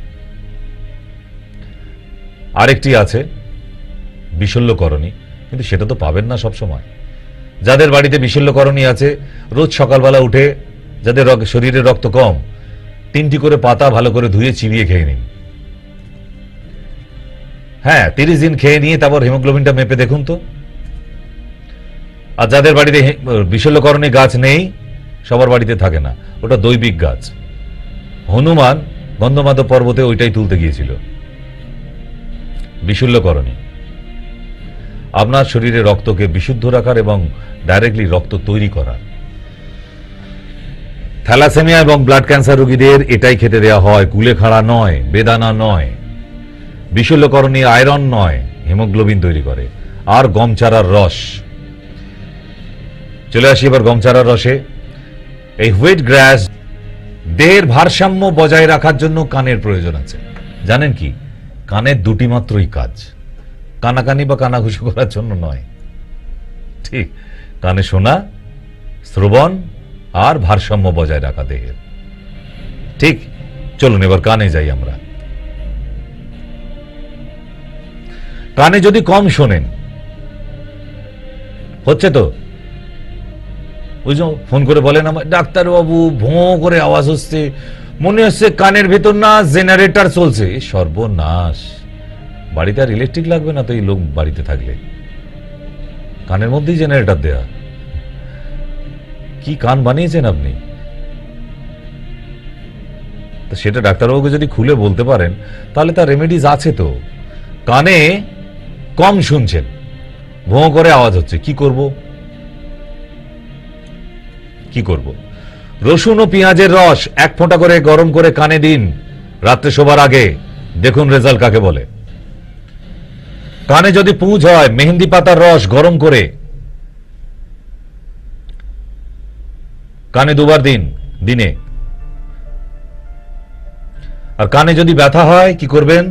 আরেকটি আছে বিশল্যকরণী, কিন্তু সেটা তো পাবেন না সব সময়। যাদের বাড়িতে বিশল্যকরণী আছে, রোজ সকালবেলা উঠে যাদের শরীরে রক্ত কম, 3টি করে পাতা ভালো করে ধুয়ে চিবিয়ে খেয়ে নিন। হ্যাঁ, 30 দিন খেয়ে নিয়ে তারপর হিমোগ্লোবিনটা মেপে দেখুন তো। আর যাদের বাড়িতে বিশল্যকরণী গাছ নেই, সবার বাড়িতে থাকে না, ওটা দৈবিক গাছ। হনুমান গন্ধমাদক পর্বতে ওইটাই তুলতে গিয়েছিল, বিশল্যকরণী। আপনার শরীরে রক্তকে বিশুদ্ধ রাখার এবং ডাইরেক্টলি রক্ত তৈরি করার। থ্যালাসেমিয়া এবং ব্লাড ক্যান্সার রোগীদের এটাই খেতে দেওয়া হয়, কুলেখাড়া নয়, বেদানা নয়। বিশল্যকরণী আয়রন নয়, হিমোগ্লোবিন তৈরি করে। আর গম চারার রস। চলে আসি এবার গম চারার রসে। এই হুইট গ্রাস দেহের ভারসাম্য বজায় রাখার জন্য কানের প্রয়োজন আছে। জানেন কি, কানের 2টি মাত্রই কাজ, কানাকানি বা কানাঘুষো করার জন্য নয়। ঠিক, কানে শোনা, শ্রবণ আর ভারসাম্য বজায় রাখা দেহের। ঠিক, চলুন এবার কানে যাই আমরা। কানে যদি কম শোনেন, হচ্ছে তো ওই যে ফোন করে বলেন আমার ডাক্তারবাবু ভোঁ করে আওয়াজ হচ্ছে, মনে হচ্ছে কানের ভেতর না জেনারেটর চলছে। সর্বনাশ, বাড়িতে আর ইলেকট্রিক লাগবে না তো এই লোক বাড়িতে থাকলে। কানের মধ্যেই জেনারেটর দেয়া। কি কান বানিয়েছেন আপনি? তো সেটা ডাক্তারবাবুকে যদি খুলে বলতে পারেন তাহলে তার রেমেডিজ আছে তো। কানে কম শুনছেন, ভোঁ করে আওয়াজ হচ্ছে, কি করব? কি করব? রসুন ও পেঁয়াজের রস 1 ফোঁটা করে গরম করে কানে দিন রাত্রে শোবার আগে, দেখুন রেজাল্ট কাকে বলে। কানে যদি পুঁজ হয়, মেহেন্দি পাতার রস গরম করে কানে 2 বার দিন দিনে। আর কানে যদি ব্যথা হয় কি করবেন?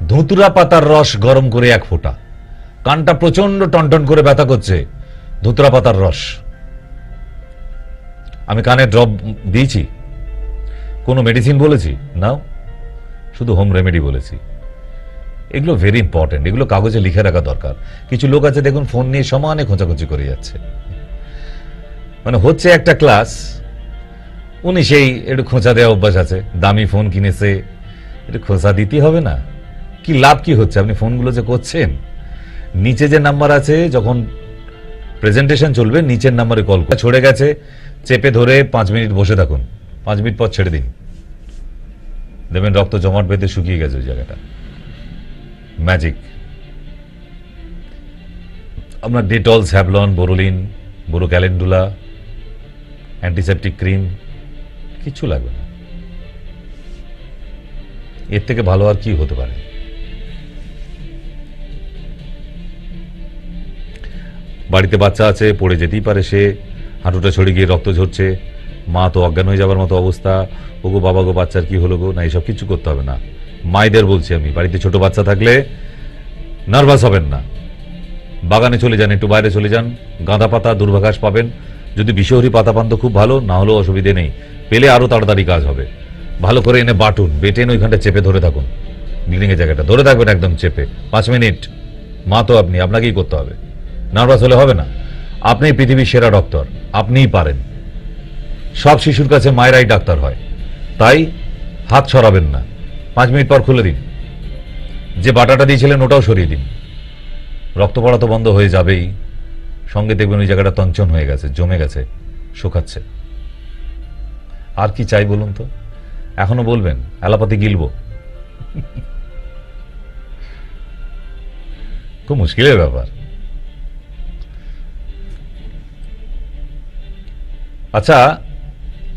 ধুতুরা পাতার রস গরম করে 1 ফোঁটা। কানটা প্রচন্ড টনটন করে ব্যথা করছে, ধুতুরা পাতার রস। আমি কানে ড্রপ দিয়েছি, কোনো মেডিসিন বলেছি নাও, শুধু হোম রেমেডি বলেছি। এগুলো ভেরি ইম্পর্টেন্ট, এগুলো কাগজে লিখে রাখা দরকার। কিছু লোক আছে দেখুন ফোন নিয়ে সমানে খোঁচাখুচি করে যাচ্ছে, মানে হচ্ছে একটা ক্লাস, উনি সেই একটু খোঁচা দেওয়া অভ্যাস আছে। দামি ফোন কিনেছে, একটু খোঁচা দিতে হবে না? কি লাভ কি হচ্ছে? আপনি ফোনগুলো যে করছেন, নিচে যে নাম্বার আছে, যখন প্রেজেন্টেশন চলবে নিচের নাম্বারে কল করে, ছড়ে গেছে চেপে ধরে 5 মিনিট বসে থাকুন, 5 মিনিট পর ছেড়ে দিন, দেখবেন রক্ত জমাট বেঁধে শুকিয়ে গেছে ওই জায়গাটা। ম্যাজিক। আপনার ডেটল, স্যাভলন, বোরোলিন, বোরো ক্যালেন্ডুলা, অ্যান্টিসেপটিক ক্রিম, কিচ্ছু লাগবে না। এর থেকে ভালো আর কি হতে পারে? বাড়িতে বাচ্চা আছে, পড়ে যেতেই পারে সে, হাঁটুটা ছড়ে গিয়ে রক্ত ঝরছে, মা তো অজ্ঞান হয়ে যাবার মতো অবস্থা, ওগো বাবা গো বাচ্চার কি হলো গো। না, এইসব কিছু করতে হবে না। মায়েদের বলছি আমি, বাড়িতে ছোট বাচ্চা থাকলে নার্ভাস হবেন না, বাগানে চলে যান, একটু বাইরে চলে যান, গাঁদা পাতা দুর্বাঘাস পাবেন। যদি বিষহরি পাতা পান তো খুব ভালো, না হলেও অসুবিধে নেই। পেলে আরো তাড়াতাড়ি কাজ হবে। ভালো করে এনে বাটুন, বেটে এনে ওইখানটা চেপে ধরে থাকুন, ব্লিডিং এর জায়গাটা ধরে থাকবেন একদম চেপে 5 মিনিট। মা তো আপনি, আপনাকেই করতে হবে, নার্ভাস হলে হবে না। আপনি পৃথিবীর সেরা ডক্টর, আপনিই পারেন। সব শিশুর কাছে মায়েরাই ডাক্তার হয়, তাই হাত সরাবেন না। 5 মিনিট পর খুলে দিন, যে বাটাটা দিয়েছিলেন ওটাও সরিয়ে দিন। রক্ত পড়া তো বন্ধ হয়ে যাবেই, সঙ্গে দেখবেন ওই জায়গাটা তঞ্চন হয়ে গেছে, জমে গেছে, শুকাচ্ছে। আর কি চাই বলুন তো? এখনো বলবেন অ্যালোপ্যাথি গিলবো? খুব মুশকিলের ব্যাপার। আচ্ছা,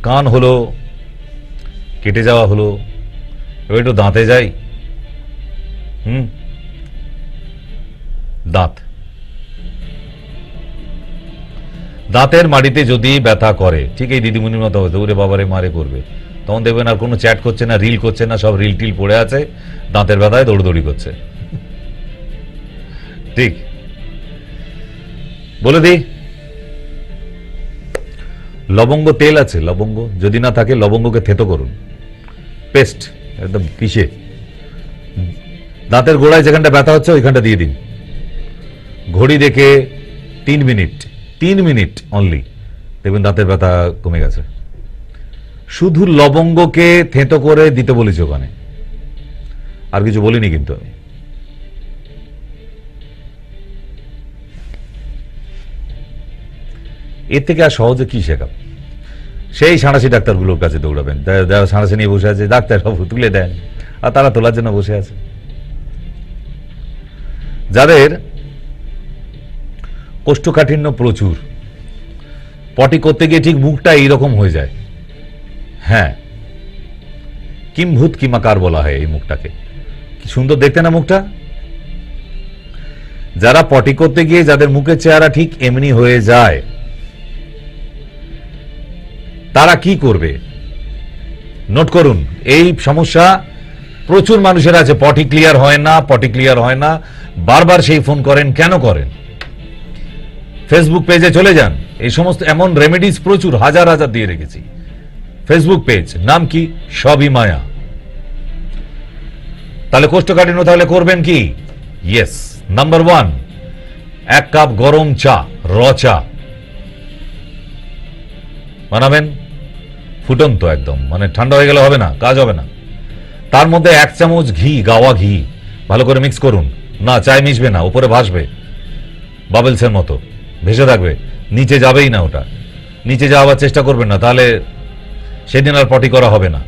কান হলো, কেটে যাওয়া হলো, এবার একটু দাঁতে যাই। দাঁত, দাঁতের মাড়িতে যদি ব্যথা করে, ঠিক এই দিদিমণির মতো হতো, ওরে বাবারে মারে করবে, তখন দেখবেন আর কোনো চ্যাট করছে না, রিল করছে না, সব রিল টিল পড়ে আছে, দাঁতের ব্যথায় দৌড়দৌড়ি করছে। ঠিক বলে দিই, লবঙ্গ তেল আছে, লবঙ্গ যদি না থাকে লবঙ্গকে থেতো করুন, পেস্ট একদম পিষে দাঁতের গোড়ায় যেখানটা ব্যথা হচ্ছে ওইখানটা দিয়ে দিন। ঘড়ি দেখে 3 মিনিট, 3 মিনিট অনলি, দেখবেন দাঁতের ব্যথা কমে গেছে। শুধু লবঙ্গকে থেঁতো করে দিতে বলেছি ওখানে, আর কিছু বলিনি কিন্তু আমি। এর থেকে আর সহজে কি শেখাব? সেই সাঁড়াশি ডাক্তারগুলোর কাছে দৌড়াবেন, যারা সাঁড়াশি নিয়ে বসে আছে, ডাক্তার বাবু তুলে দেন, আর তারা তোলার জন্য বসে আছে। যাদের কোষ্ঠকাঠিন্য প্রচুর, পটি করতে গিয়ে ঠিক মুখটা এইরকম হয়ে যায়, হ্যাঁ, কিম্ভূত কিমাকার বলা হয় এই মুখটাকে। কি সুন্দর দেখতে না মুখটা? যারা পটি করতে গিয়ে যাদের মুখের চেহারা ঠিক এমনি হয়ে যায়, তারা কি করবে নোট করুন। এই সমস্যা প্রচুর মানুষের আছে, পটি ক্লিয়ার হয় না, পটি ক্লিয়ার হয় না, বারবার সেই ফোন করেন। কেন করেন? ফেসবুক পেজে চলে যান, এই সমস্ত এমন রেমেডিস প্রচুর, হাজার হাজার দিয়ে রেখেছি। ফেসবুক পেজ নাম কি? সবই মায়া। তাহলে কোষ্ঠকাঠিন্য তাহলে করবেন কি? ইয়েস, নাম্বার 1, 1 কাপ গরম চা, র চা বানাবেন, ফুটন্ত একদম, মানে ঠান্ডা হয়ে গেলে হবে না, কাজ হবে না। তার মধ্যে 1 চামচ ঘি, গাওয়া ঘি, ভালো করে মিক্স করুন। না, চায় মিশবে না, উপরে ভাসবে, বাবেলসের মতো ভেসে থাকবে, নিচে যাবেই না। ওটা নিচে যাওয়ার চেষ্টা করবেন না, তাহলে সেদিন আর পটি করা হবে না।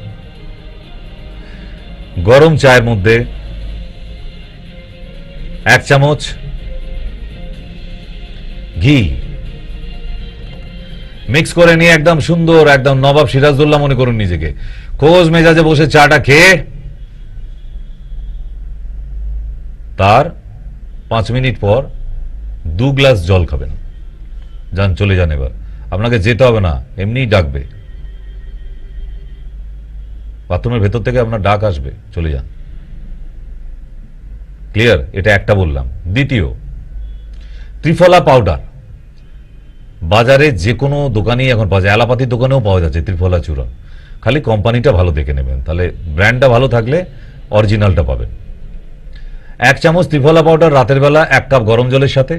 গরম চায়ের মধ্যে 1 চামচ ঘি মিক্স করে নিয়ে একদম সুন্দর, একদম নবাব সিরাজদৌল্লা মনে করুন নিজেকে, খোঁজ মেজাজে বসে চাটা খেয়ে তার 5 মিনিট পর 2 গ্লাস জল খাবেন। যান, চলে যান, এবার আপনাকে যেতে হবে না, এমনিই ডাকবে, বাথরুমের ভেতর থেকে আপনার ডাক আসবে, চলে যান। ক্লিয়ার? এটা একটা বললাম। দ্বিতীয়, ত্রিফলা পাউডার বাজারে যে কোনো দোকানেই এখন পাওয়া যায়, অ্যালোপ্যাথির দোকানেও পাওয়া যাচ্ছে ত্রিফলা চূর্ণ। খালি কোম্পানিটা ভালো দেখে নেবেন, তাহলে ব্র্যান্ডটা ভালো থাকলে অরিজিনালটা পাবেন। 1 চামচ ত্রিফলা পাউডার রাতের বেলা 1 কাপ গরম জলের সাথে,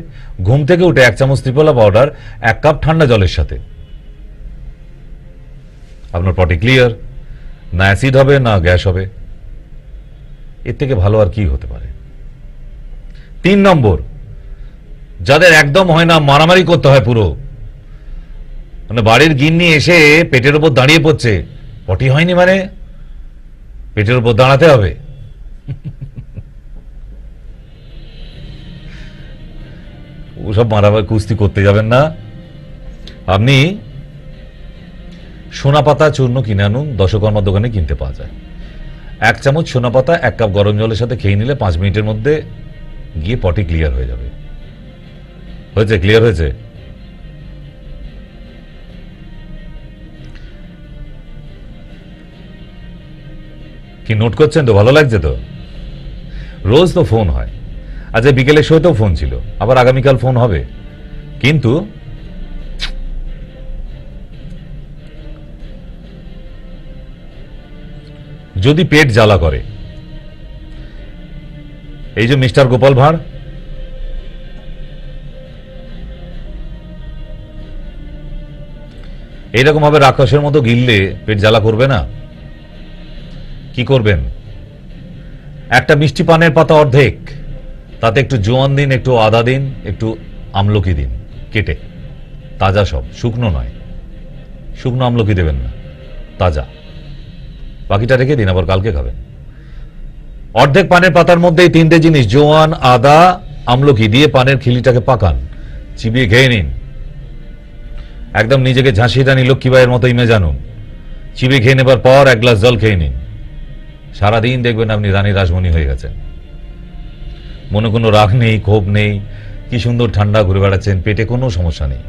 ঘুম থেকে উঠে 1 চামচ ত্রিফলা পাউডার 1 কাপ ঠান্ডা জলের সাথে। আপনার পটি ক্লিয়ার, না অ্যাসিড হবে না গ্যাস হবে। এর থেকে ভালো আর কি হতে পারে? 3 নম্বর, যাদের একদম হয় না, মারামারি করতে হয় পুরো, মানে বাড়ির গিন্নি এসে পেটের উপর দাঁড়িয়ে পড়ছে, পটি হয়নি মানে পেটের উপর দাঁড়াতে হবে। ওসব মারামারি কুস্তি করতে যাবেন না। আপনি সোনাপাতা চূর্ণ কিনে আনুন, দশকর্মার দোকানে কিনতে পাওয়া যায়। 1 চামচ সোনাপাতা 1 কাপ গরম জলের সাথে খেয়ে নিলে 5 মিনিটের মধ্যে গিয়ে পটি ক্লিয়ার হয়ে যাবে। হয়েছে? ক্লিয়ার হয়েছে? কি নোট করছেন তো? ভালো লাগছে তো? রোজ তো ফোন হয়, আচ্ছা বিকেলের শোতেও ফোন ছিল, আবার আগামীকাল ফোন হবে, কিন্তু যদি পেট জ্বালা করে, এই যে মিস্টার গোপাল ভাঁড়, এইরকম ভাবে রাক্ষসের মতো গিললে পেট জ্বালা করবে না? কি করবেন? একটা মিষ্টি পানের পাতা অর্ধেক, তাতে একটু জোয়ান দিন, একটু আদা দিন, একটু আমলকি দিন কেটে, তাজা সব, শুকনো নয়। শুকনো আমলকি দেবেন না, তাজা। বাকিটা রেখে দিন, আবার কালকে খাবেন। অর্ধেক পানের পাতার মধ্যে এই তিনটে জিনিস, জোয়ান, আদা, আমলকি দিয়ে পানের খিলিটাকে পাকান, চিবিয়ে খেয়ে নিন। একদম নিজেকে ঝাঁসি রানী লক্ষ্মীবাইয়ের মতো ইমেজ আনুন। চিবিয়ে খেয়ে নেবার পর এক গ্লাস জল খেয়ে নিন। সারাদিন দেখবেন আপনি রানী রাসমণি হয়ে গেছেন। মনে কোনো রাগ নেই, ক্ষোভ নেই, কি সুন্দর ঠান্ডা ঘুরে বেড়াচ্ছেন, পেটে কোনো সমস্যা নেই।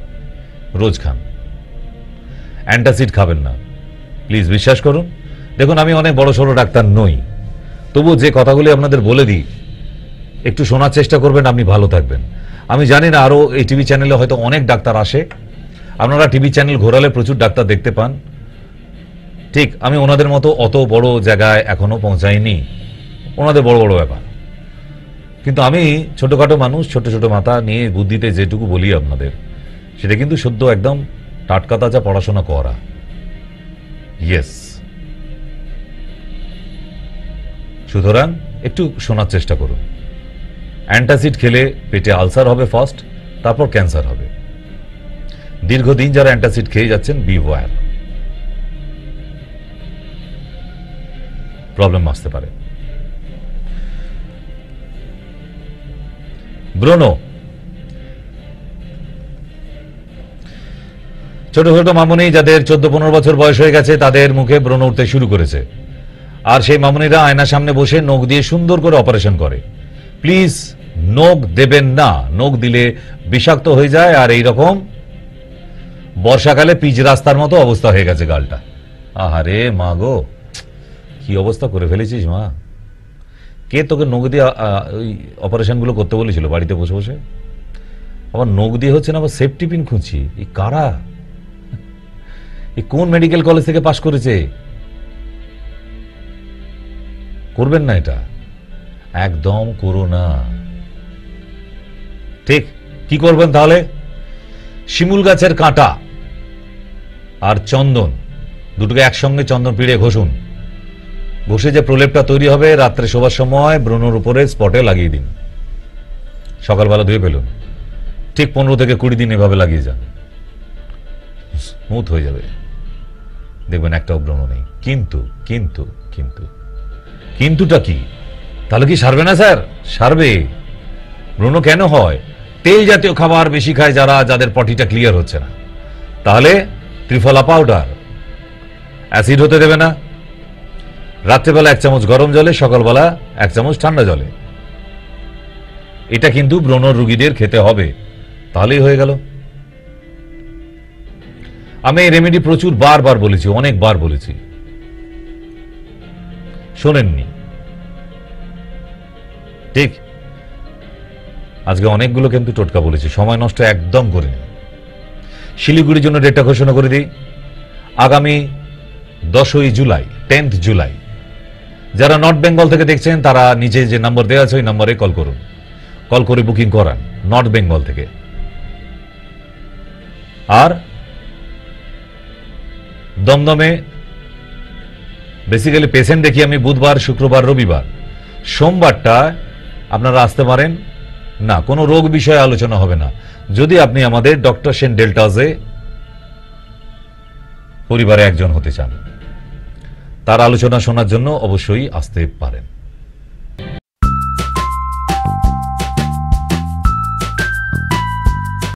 রোজ খান, অ্যান্টাসিড খাবেন না, প্লিজ বিশ্বাস করুন। দেখুন, আমি অনেক বড় সড়ো ডাক্তার নই, তবু যে কথাগুলি আপনাদের বলে দিই, একটু শোনার চেষ্টা করবেন, আপনি ভালো থাকবেন। আমি জানি না আরো এই টিভি চ্যানেলে হয়তো অনেক ডাক্তার আসে, আপনারা টিভি চ্যানেল ঘোরালে প্রচুর ডাক্তার দেখতে পান। ঠিক, আমি ওনাদের মতো অত বড় জায়গায় এখনো পৌঁছাইনি, ওনাদের বড় বড় ব্যাপার। কিন্তু আমি ছোটখাটো মানুষ, ছোট ছোট মাথা নিয়ে বুদ্ধিতে যেটুকু বলি আপনাদের, সেটা কিন্তু সদ্য একদম টাটকা তাজা পড়াশোনা করা। ইয়েস, সুতরাং একটু শোনার চেষ্টা করুন। অ্যান্টাসিড খেলে পেটে আলসার হবে ফার্স্ট, তারপর ক্যান্সার হবে। দীর্ঘদিন যারা অ্যান্টাসিড খেয়ে যাচ্ছেন, বিওয়্যার, প্রবলেম আসতে পারে। ব্রণ, ছোট ছোট মামুনি যাদের 14-15 বছর বয়স হয়ে গেছে, তাদের মুখে ব্রণ উঠতে শুরু করেছে। আর সেই মামুনিরা আয়নার সামনে বসে নখ দিয়ে সুন্দর করে অপারেশন করে। প্লিজ নখ দেবেন না, নখ দিলে বিষাক্ত হয়ে যায়। আর এইরকম বর্ষাকালে পিচ রাস্তার মতো অবস্থা হয়ে গেছে গালটা। আহারে মা গো, কি অবস্থা করে ফেলেছিস মা। কে তোকে নখ দিয়ে ওই অপারেশন গুলো করতে বলেছিল বাড়িতে বসে বসে? আবার নখ দিয়ে হচ্ছে না, আবার সেফটি পিন খুঁজছি। এই কারা, এই কোন মেডিকেল কলেজ থেকে পাশ করেছে? করবেন না, এটা একদম করো না। ঠিক, কি করবেন তাহলে? শিমুল গাছের কাঁটা আর চন্দন দুটোকে একসঙ্গে চন্দন পিড়ে ঘষুন। ঘষে যে প্রলেপটা তৈরি হবে, রাত্রে শোবার সময় ব্রণর উপরে স্পটে লাগিয়ে দিন। সকালবেলা ধুয়ে ফেলুন। ঠিক 15 থেকে 20 দিন এভাবে লাগিয়ে যান, স্মুথ হয়ে যাবে, দেখবেন একটাও ব্রণ নেই। কিন্তু কিন্তু কিন্তু কিন্তুটা কি? তাহলে কি সারবে না স্যার? সারবে। ব্রণ কেন হয়? তেল জাতীয় খাবার বেশি খায় যারা, যাদের পটিটা ক্লিয়ার হচ্ছে না। তাহলে ত্রিফলা পাউডার, অ্যাসিড হতে দেবে না। রাত্রেবেলা 1 চামচ গরম জলে, সকালবেলা 1 চামচ ঠান্ডা জলে। এটা কিন্তু ব্রণ রোগীদের খেতে হবে, তাহলেই হয়ে গেল। আমি এই রেমেডি প্রচুর বারবার বলেছি, অনেকবার বলেছি, শোনেননি। ঠিক, আজকে অনেকগুলো কিন্তু টোটকা বলেছি, সময় নষ্ট একদম করিনি। শিলিগুড়ির জন্য ডেটটা ঘোষণা করে দিই, আগামী 10ই জুলাই, 10th জুলাই। যারা নর্থ বেঙ্গল থেকে দেখছেন, তারা নিচে যে নাম্বার দেওয়া আছে ওই নাম্বারে কল করুন, কল করে বুকিং করান নর্থ বেঙ্গল থেকে। আর দমদমে বেসিক্যালি পেশেন্ট দেখি আমি বুধবার, শুক্রবার, রবিবার। সোমবারটা আপনারা আসতে পারেন না, কোনো রোগ বিষয়ে আলোচনা হবে না। যদি আপনি আমাদের ডক্টর সেন ডেল্টাসে পরিবারে একজন হতে চান, তার আলোচনা শোনার জন্য অবশ্যই আসতে পারেন।